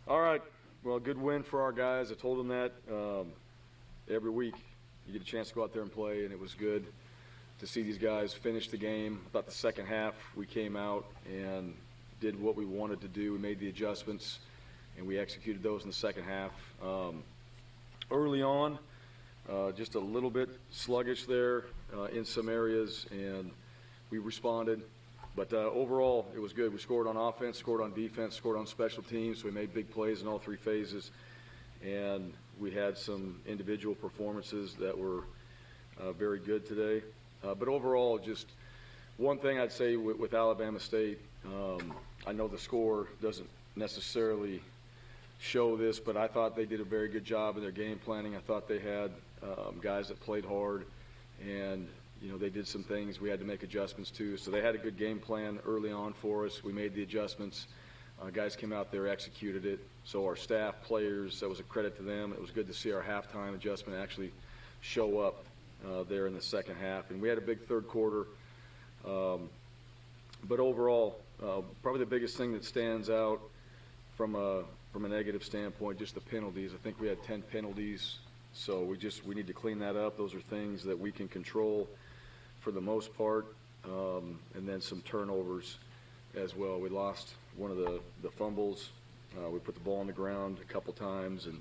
All right. Well, good win for our guys. I told them that every week you get a chance to go out there and play, and it was good to see these guys finish the game. I thought the second half we came out and did what we wanted to do. We made the adjustments, and we executed those in the second half. Early on, just a little bit sluggish there in some areas, and we responded. But overall, it was good. We scored on offense, scored on defense, scored on special teams. So we made big plays in all three phases. And we had some individual performances that were very good today. But overall, just one thing I'd say with Alabama State, I know the score doesn't necessarily show this, but I thought they did a very good job in their game planning. I thought they had guys that played hard, and they did some things we had to make adjustments to. So they had a good game plan early on for us. We made the adjustments. Guys came out there, executed it. So our staff, players, that was a credit to them. It was good to see our halftime adjustment actually show up there in the second half. And we had a big third quarter. But overall, probably the biggest thing that stands out from a negative standpoint, just the penalties. I think we had 10 penalties. So we need to clean that up. Those are things that we can control for the most part, and then some turnovers as well. We lost one of the fumbles. We put the ball on the ground a couple times, and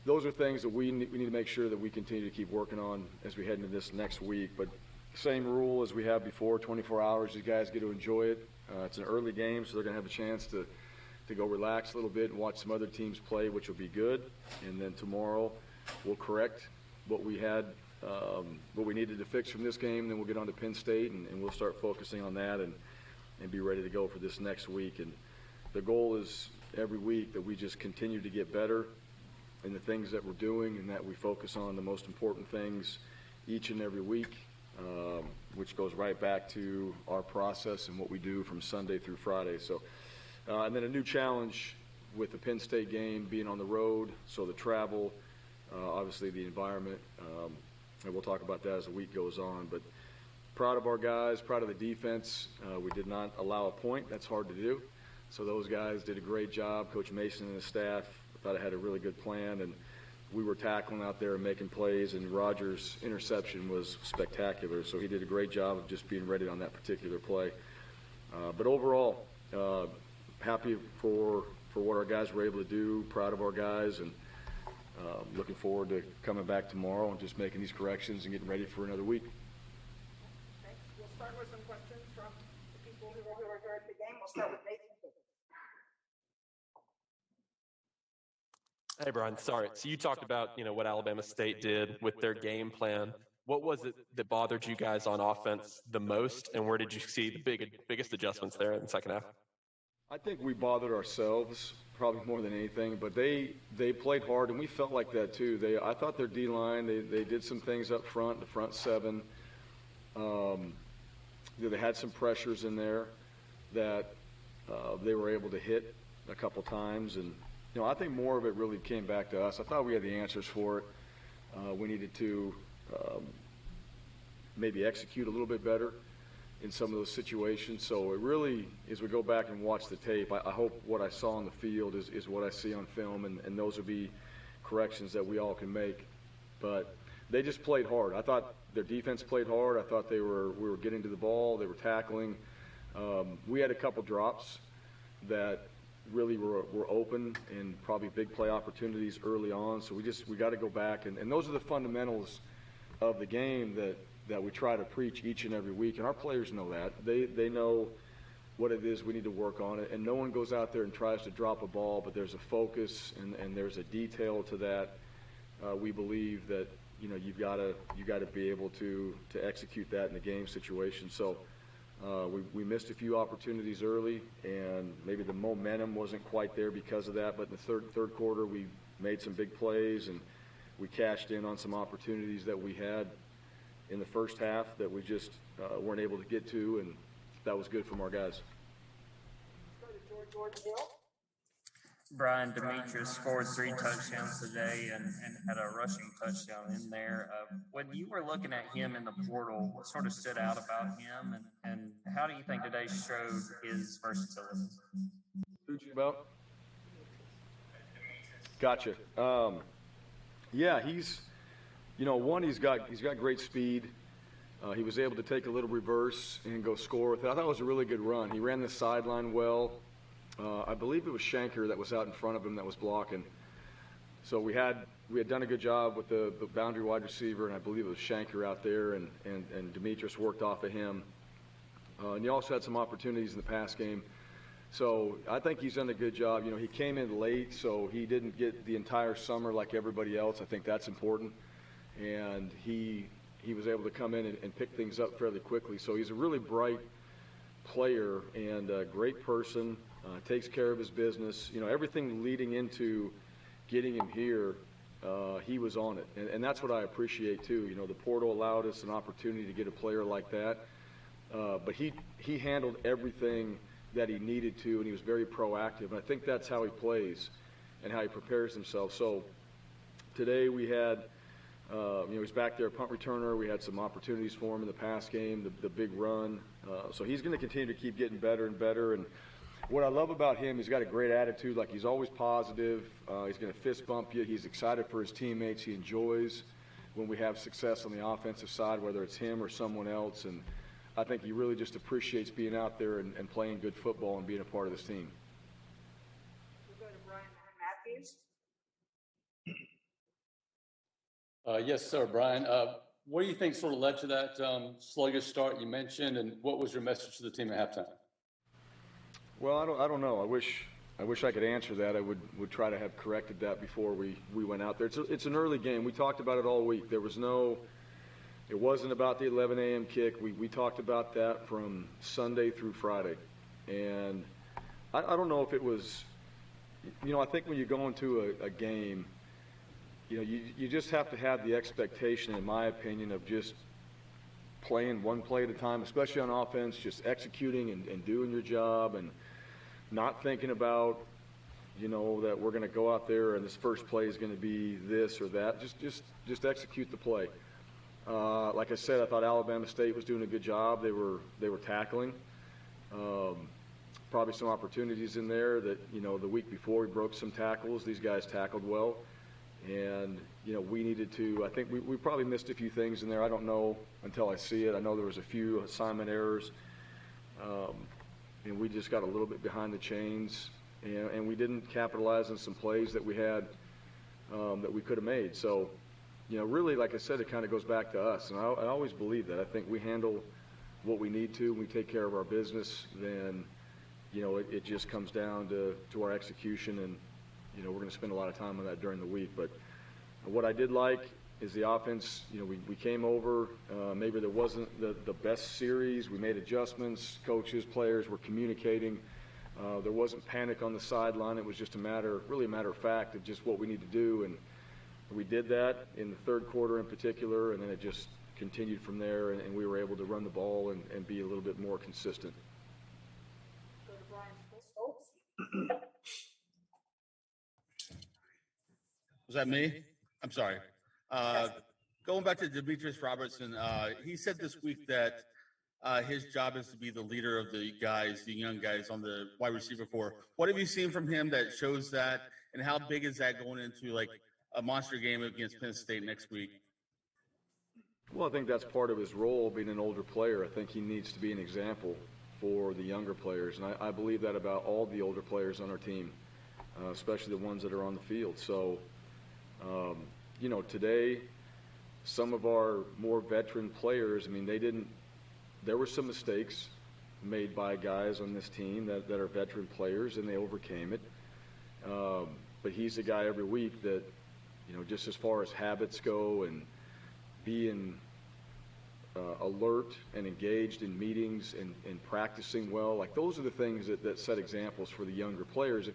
those are things that we need to make sure that we continue to keep working on as we head into this next week. But same rule as we have before, 24 hours. These guys get to enjoy it. It's an early game, so they're going to have a chance to go relax a little bit and watch some other teams play, which will be good. And then tomorrow we'll correct what we had, what we needed to fix from this game. Then we'll get on to Penn State, and we'll start focusing on that and be ready to go for this next week. And the goal is every week that we just continue to get better in the things that we're doing, and that we focus on the most important things each and every week, which goes right back to our process and what we do from Sunday through Friday. So, and then a new challenge with the Penn State game being on the road, so the travel, obviously the environment, and we'll talk about that as the week goes on. But proud of our guys, proud of the defense. We did not allow a point. That's hard to do. So those guys did a great job. Coach Mason and his staff, I thought I had a really good plan, and we were tackling out there and making plays, and Rogers' interception was spectacular. So he did a great job of just being ready on that particular play. But overall, happy for what our guys were able to do, proud of our guys, and looking forward to coming back tomorrow and just making these corrections and getting ready for another week. Thanks. We'll start with some questions from the people who are here at the game. We'll start with Nathan. Hey, Bryan, sorry. So you talked about, what Alabama State did with their game plan. What was it that bothered you guys on offense the most, and where did you see the biggest adjustments there in the second half? I think we bothered ourselves probably more than anything, but they played hard, and we felt like that too. I thought their D-line, they did some things up front, the front seven. They had some pressures in there that they were able to hit a couple times, and I think more of it really came back to us. I thought we had the answers for it. We needed to maybe execute a little bit better in some of those situations. So it really, as we go back and watch the tape, I hope what I saw on the field is what I see on film, and those would be corrections that we all can make. But they just played hard. I thought their defense played hard. I thought we were getting to the ball. They were tackling. We had a couple drops that really were open and probably big play opportunities early on. So we got to go back, and those are the fundamentals of the game that we try to preach each and every week, and our players know that. They know what it is we need to work on it, and no one goes out there and tries to drop a ball, but there's a focus and there's a detail to that. We believe that you've got to be able to execute that in the game situation. So we missed a few opportunities early, and maybe the momentum wasn't quite there because of that. But in the third quarter, we made some big plays, and we cashed in on some opportunities that we had in the first half that we just weren't able to get to, and that was good from our guys. Bryan, Demetrius scored 3 touchdowns today and had a rushing touchdown in there. When you were looking at him in the portal, what sort of stood out about him, and how do you think today showed his versatility? Who'd you about? Gotcha. Yeah, he's got great speed. He was able to take a little reverse and go score with it. I thought it was a really good run. He ran the sideline well. I believe it was Shanker that was out in front of him that was blocking. So we had done a good job with the boundary wide receiver, and I believe it was Shanker out there, and Demetrius worked off of him. And he also had some opportunities in the pass game. So I think he's done a good job. He came in late, so he didn't get the entire summer like everybody else. I think that's important. And he was able to come in and pick things up fairly quickly. So he's a really bright player and a great person, takes care of his business. Everything leading into getting him here, he was on it. And that's what I appreciate too. The portal allowed us an opportunity to get a player like that. But he handled everything that he needed to, and he was very proactive. And I think that's how he plays and how he prepares himself. So today we had, he's back there, punt returner. We had some opportunities for him in the pass game, the big run. So he's going to continue to keep getting better and better. And what I love about him, he's got a great attitude. Like, he's always positive. He's going to fist bump you. He's excited for his teammates. He enjoys when we have success on the offensive side, whether it's him or someone else. And I think he really just appreciates being out there and playing good football and being a part of this team. We'll go to Bryan Matthews. Yes, sir, Bryan. What do you think sort of led to that sluggish start you mentioned, and what was your message to the team at halftime? Well, I don't know. I wish I could answer that. I would try to have corrected that before we went out there. It's an early game. We talked about it all week. It wasn't about the 11 a.m. kick. We talked about that from Sunday through Friday. And I don't know if it was, I think when you go into a game, you just have to have the expectation, in my opinion, of just playing one play at a time, especially on offense, just executing and doing your job and not thinking about, that we're going to go out there and this first play is going to be this or that. Just execute the play. Like I said, I thought Alabama State was doing a good job. They were tackling. Probably some opportunities in there that, the week before we broke some tackles. These guys tackled well. And, we needed to, I think we probably missed a few things in there. I don't know until I see it. I know there was a few assignment errors. And we just got a little bit behind the chains. And we didn't capitalize on some plays that we had that we could have made. So, really, like I said, it kind of goes back to us. And I always believe that. I think we handle what we need to. We take care of our business. Then, it just comes down to our execution. And, we're going to spend a lot of time on that during the week. But what I did like is the offense. We came over. Maybe there wasn't the best series. We made adjustments. Coaches, players were communicating. There wasn't panic on the sideline. It was just really a matter of fact of just what we need to do. And we did that in the third quarter in particular, and then it just continued from there, and we were able to run the ball and be a little bit more consistent. Go to Bryan Stoltz. Was that me? I'm sorry. Going back to Demarcus Robinson, he said this week that his job is to be the leader of the young guys on the wide receiver corps. What have you seen from him that shows that, and how big is that going into like a monster game against Penn State next week? Well, I think that's part of his role, being an older player. I think he needs to be an example for the younger players, and I believe that about all the older players on our team, especially the ones that are on the field. So, today, some of our more veteran players, there were some mistakes made by guys on this team that are veteran players, and they overcame it. But he's a guy every week that, just as far as habits go and being alert and engaged in meetings and practicing well, like those are the things that set examples for the younger players.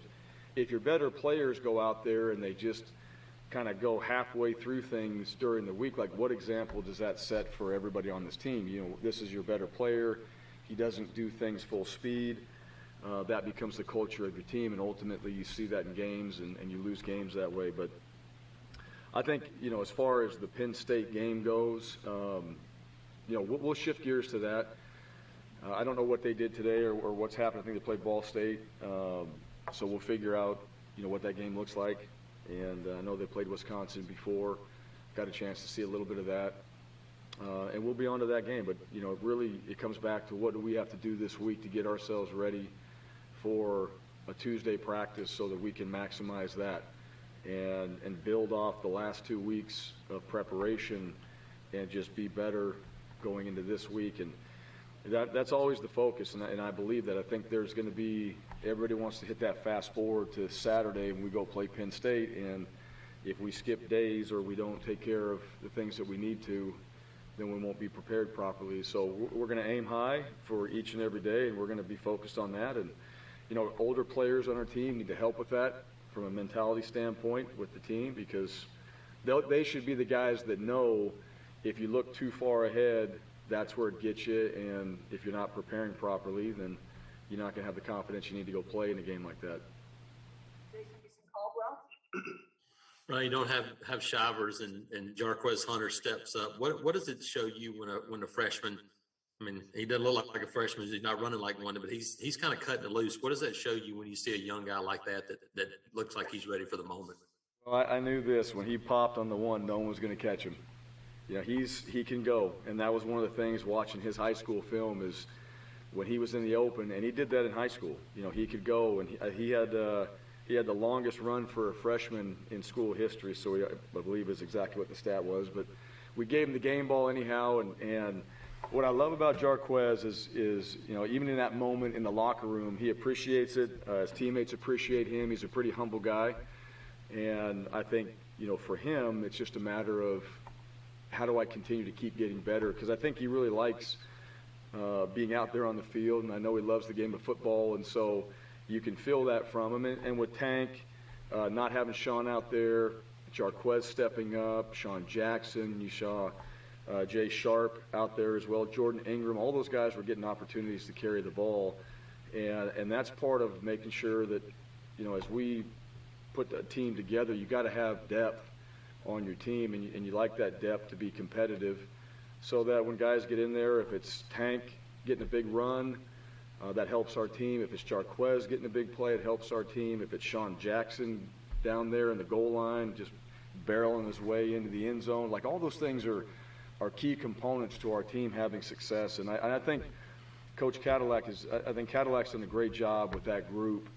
If your better players go out there and they just kind of go halfway through things during the week, like what example does that set for everybody on this team? This is your better player. He doesn't do things full speed. That becomes the culture of your team, and ultimately you see that in games, and you lose games that way. But I think, as far as the Penn State game goes, we'll shift gears to that. I don't know what they did today or what's happened. I think they played Ball State. So we'll figure out, what that game looks like. And I know they played Wisconsin before, got a chance to see a little bit of that. And we'll be on to that game. But, you know, really it comes back to what do we have to do this week to get ourselves ready for a Tuesday practice so that we can maximize that and build off the last 2 weeks of preparation and just be better going into this week. And that's always the focus, and I believe that. I think there's going to be – everybody wants to hit that fast forward to Saturday when we go play Penn State, and if we skip days or we don't take care of the things that we need to, then we won't be prepared properly. So we're going to aim high for each and every day, and we're going to be focused on that. And, you know, older players on our team need to help with that from a mentality standpoint with the team, because they should be the guys that know if you look too far ahead, that's where it gets you, and if you're not preparing properly, then you're not going to have the confidence you need to go play in a game like that. Jason Caldwell. Right, you don't have Shivers and Jarquez Hunter steps up. What does it show you when a freshman? I mean, he doesn't look like a freshman. He's not running like one, but he's kind of cutting it loose. What does that show you when you see a young guy like that looks like he's ready for the moment? Well, I knew this when he popped on the one, no one was going to catch him. You know, he can go, and that was one of the things watching his high school film is when he was in the open, and he did that in high school. You know, he could go, and he had the longest run for a freshman in school history. So I believe is exactly what the stat was. But we gave him the game ball anyhow, and what I love about Jarquez is you know, even in that moment in the locker room, he appreciates it. His teammates appreciate him. He's a pretty humble guy, and I think, you know, for him, it's just a matter of how do I continue to keep getting better? Because I think he really likes being out there on the field, and I know he loves the game of football, and so you can feel that from him. And with Tank, not having Sean out there, Jarquez stepping up, Sean Jackson, you saw Jay Sharp out there as well, Jordan Ingram, all those guys were getting opportunities to carry the ball. And that's part of making sure that, you know, as we put the team together, you got to have depth on your team, and you like that depth to be competitive so that when guys get in there, if it's Tank getting a big run, that helps our team. If it's Jarquez getting a big play, it helps our team. If it's Sean Jackson down there in the goal line just barreling his way into the end zone, like all those things are key components to our team having success. And I think Coach Cadillac's done a great job with that group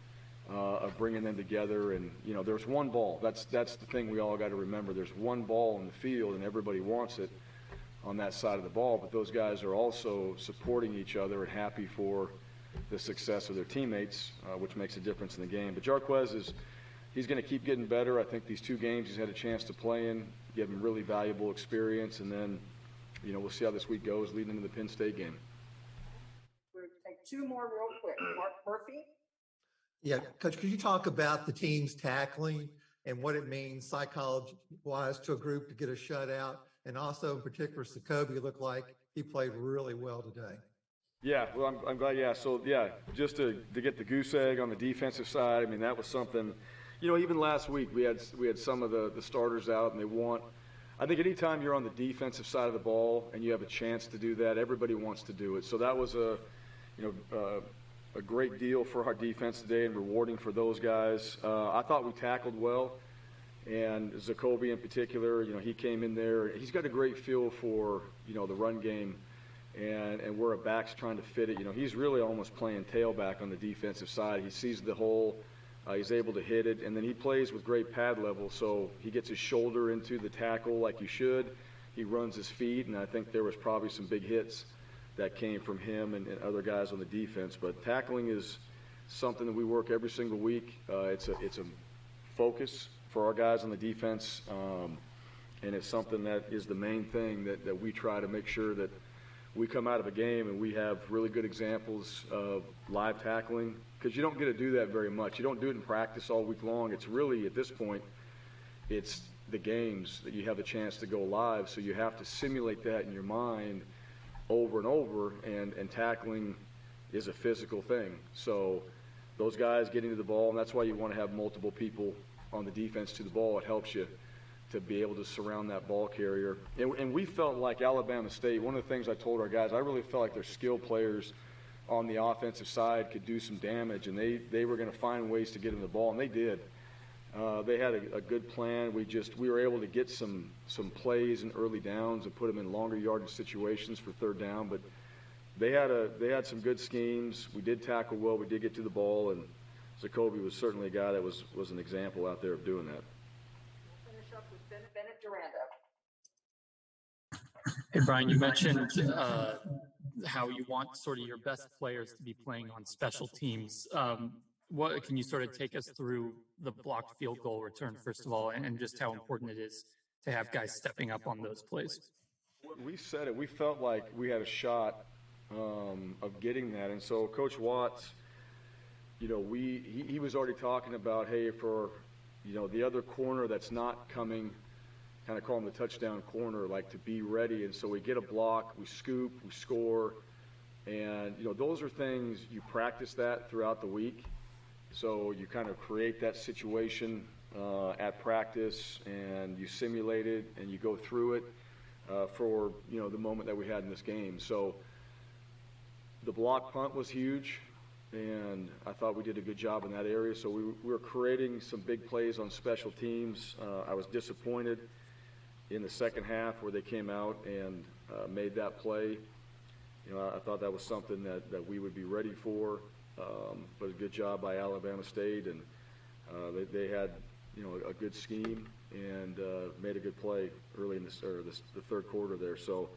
of bringing them together. And, you know, there's one ball. That's the thing we all got to remember. There's one ball in the field, and everybody wants it on that side of the ball. But those guys are also supporting each other and happy for the success of their teammates, which makes a difference in the game. But Jarquez he's going to keep getting better. I think these 2 games he's had a chance to play in, give him really valuable experience. And then, you know, we'll see how this week goes leading into the Penn State game. We'll take 2 more real quick. Mark Murphy. Yeah, Coach, could you talk about the team's tackling and what it means psychology-wise to a group to get a shutout? And also, in particular, Sakobi looked like he played really well today. Yeah, well, I'm glad you asked. So, yeah, just to get the goose egg on the defensive side, I mean, that was something, you know, even last week we had some of the starters out, and I think anytime you're on the defensive side of the ball and you have a chance to do that, everybody wants to do it. So that was a great deal for our defense today and rewarding for those guys. I thought we tackled well, and Zacoby in particular, you know, he came in there. He's got a great feel for, you know, the run game and where a back's trying to fit it. You know, he's really almost playing tailback on the defensive side. He sees the hole. He's able to hit it, and then he plays with great pad level, so he gets his shoulder into the tackle like you should. He runs his feet, and I think there was probably some big hits that came from him and other guys on the defense. But tackling is something that we work every single week. It's a focus for our guys on the defense, and it's something that is the main thing that we try to make sure that we come out of a game and we have really good examples of live tackling, because you don't get to do that very much. You don't do it in practice all week long. It's really, at this point, it's the games that you have a chance to go live, so you have to simulate that in your mind over and over, and tackling is a physical thing. So those guys getting to the ball, and that's why you want to have multiple people on the defense to the ball. It helps you to be able to surround that ball carrier. And we felt like Alabama State, one of the things I told our guys, I really felt like their skilled players on the offensive side could do some damage, and they were going to find ways to get him the ball, and they did. They had a good plan. We were able to get some plays in early downs and put them in longer yardage situations for third down. But they had some good schemes. We did tackle well. We did get to the ball, and Jacoby was certainly a guy that was an example out there of doing that. We'll finish up with Bennett Durando. Hey, Bryan, you mentioned how you want sort of your best players to be playing on special teams. What can you sort of take us through the blocked field goal return, first of all, and just how important it is to have guys stepping up on those plays? We said it. We felt like we had a shot of getting that. And so Coach Watts, you know, he was already talking about, hey, for, you know, the other corner that's not coming, kind of call him the touchdown corner, like to be ready. And so we get a block, we scoop, we score. And, you know, those are things, you practice that throughout the week. So you kind of create that situation at practice, and you simulate it, and you go through it for, you know, the moment that we had in this game. So the block punt was huge, and I thought we did a good job in that area. So we were creating some big plays on special teams. I was disappointed in the second half where they came out and made that play. You know, I thought that was something that we would be ready for. But a good job by Alabama State, and they had, you know, a good scheme and made a good play early in the third quarter there. So,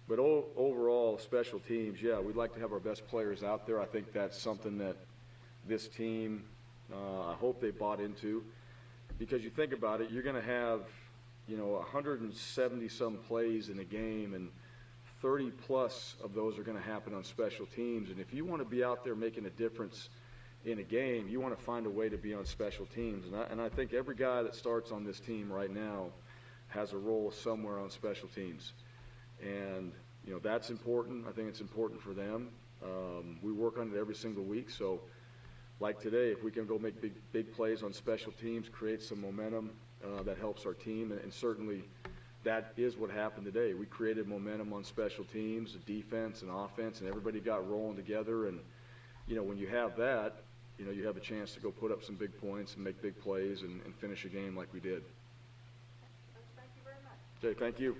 but overall, special teams, yeah, we'd like to have our best players out there. I think that's something that this team, I hope they bought into, because you think about it, you're going to have, you know, 170 some plays in a game, and 30 plus of those are going to happen on special teams. And if you want to be out there making a difference in a game, you want to find a way to be on special teams. And I think every guy that starts on this team right now has a role somewhere on special teams. And, you know, that's important. I think it's important for them. We work on it every single week. So like today, if we can go make big plays on special teams, create some momentum, that helps our team. And certainly that is what happened today. We created momentum on special teams, defense and offense, and everybody got rolling together. And, you know, when you have that, you know, you have a chance to go put up some big points and make big plays and finish a game like we did. Thank you very much. Okay, thank you.